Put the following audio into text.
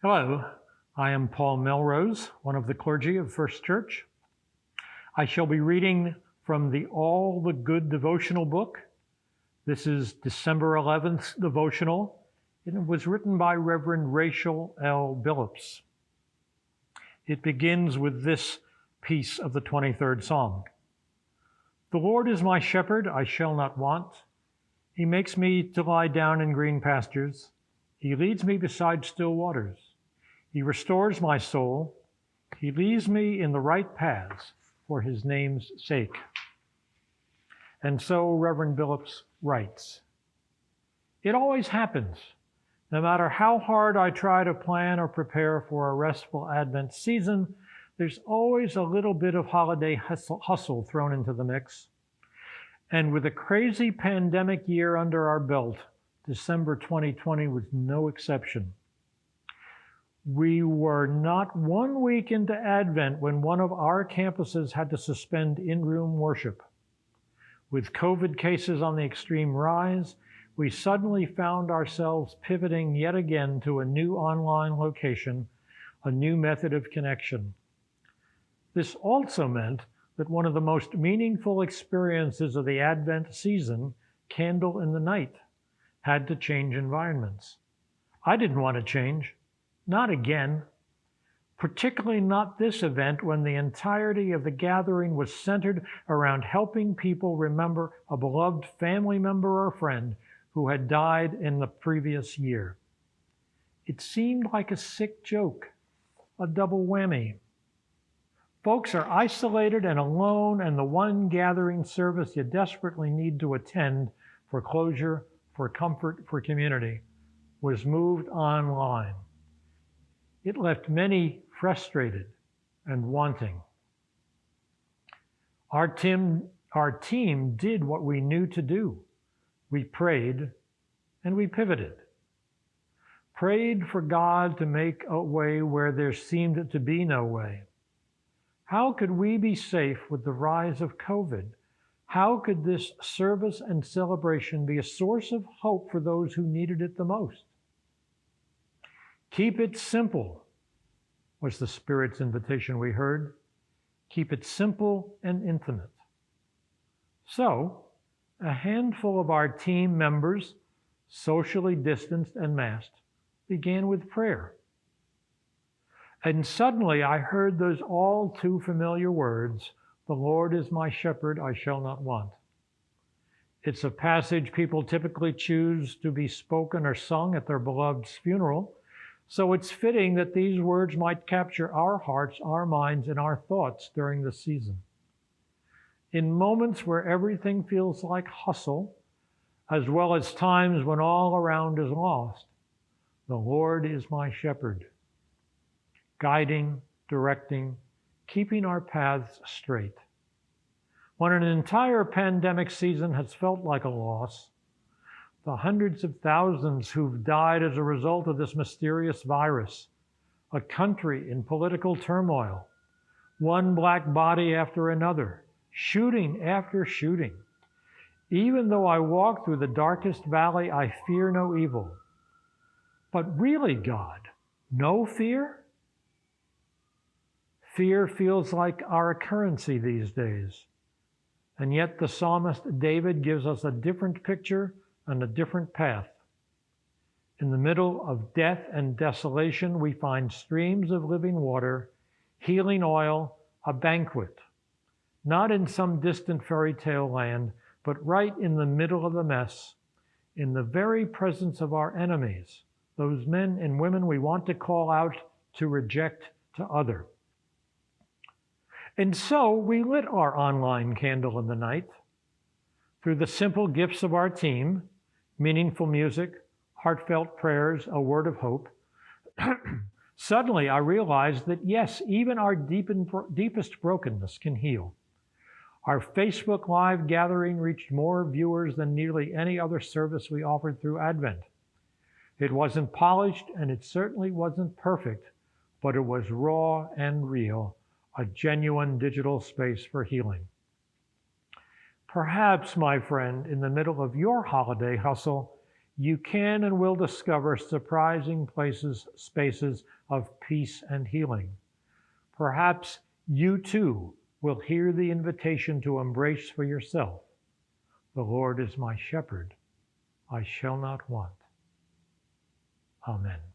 Hello, I am Paul Melrose, one of the clergy of First Church. I shall be reading from the All the Good devotional book. This is December 11th devotional. It was written by Reverend Rachel L. Billups. It begins with this piece of the 23rd Psalm. The Lord is my shepherd, I shall not want. He makes me to lie down in green pastures. He leads me beside still waters. He restores my soul. He leads me in the right paths for his name's sake. And so Reverend Billups writes, it always happens. No matter how hard I try to plan or prepare for a restful Advent season, there's always a little bit of holiday hustle thrown into the mix. And with a crazy pandemic year under our belt, December 2020 was no exception. We were not 1 week into Advent when one of our campuses had to suspend in-room worship. With COVID cases on the extreme rise, we suddenly found ourselves pivoting yet again to a new online location, a new method of connection. This also meant that one of the most meaningful experiences of the Advent season, Candle in the Night, had to change environments. I didn't want to change. Not again. Particularly not this event when the entirety of the gathering was centered around helping people remember a beloved family member or friend who had died in the previous year. It seemed like a sick joke, a double whammy. Folks are isolated and alone, and the one gathering service you desperately need to attend for closure, for comfort, for community was moved online. It left many frustrated and wanting. Our team did what we knew to do. We prayed and we pivoted. Prayed for God to make a way where there seemed to be no way. How could we be safe with the rise of COVID? How could this service and celebration be a source of hope for those who needed it the most? Keep it simple, was the Spirit's invitation we heard. Keep it simple and intimate. So, a handful of our team members, socially distanced and masked, began with prayer. And suddenly I heard those all too familiar words, "The Lord is my shepherd, I shall not want." It's a passage people typically choose to be spoken or sung at their beloved's funeral. So it's fitting that these words might capture our hearts, our minds, and our thoughts during the season. In moments where everything feels like hustle, as well as times when all around is lost, the Lord is my shepherd, guiding, directing, keeping our paths straight. When an entire pandemic season has felt like a loss, the hundreds of thousands who've died as a result of this mysterious virus, a country in political turmoil, one black body after another, shooting after shooting. Even though I walk through the darkest valley, I fear no evil. But really, God, no fear? Fear feels like our currency these days. And yet the psalmist David gives us a different picture and a different path. In the middle of death and desolation, we find streams of living water, healing oil, a banquet, not in some distant fairy tale land, but right in the middle of the mess, in the very presence of our enemies, those men and women we want to call out, to reject, to other. And so we lit our online candle in the night through the simple gifts of our team, meaningful music, heartfelt prayers, a word of hope. Suddenly I realized that yes, even our deepest brokenness can heal. Our Facebook Live gathering reached more viewers than nearly any other service we offered through Advent. It wasn't polished and it certainly wasn't perfect, but it was raw and real, a genuine digital space for healing. Perhaps, my friend, in the middle of your holiday hustle, you can and will discover surprising spaces of peace and healing. Perhaps you too will hear the invitation to embrace for yourself, "The Lord is my shepherd, I shall not want." Amen.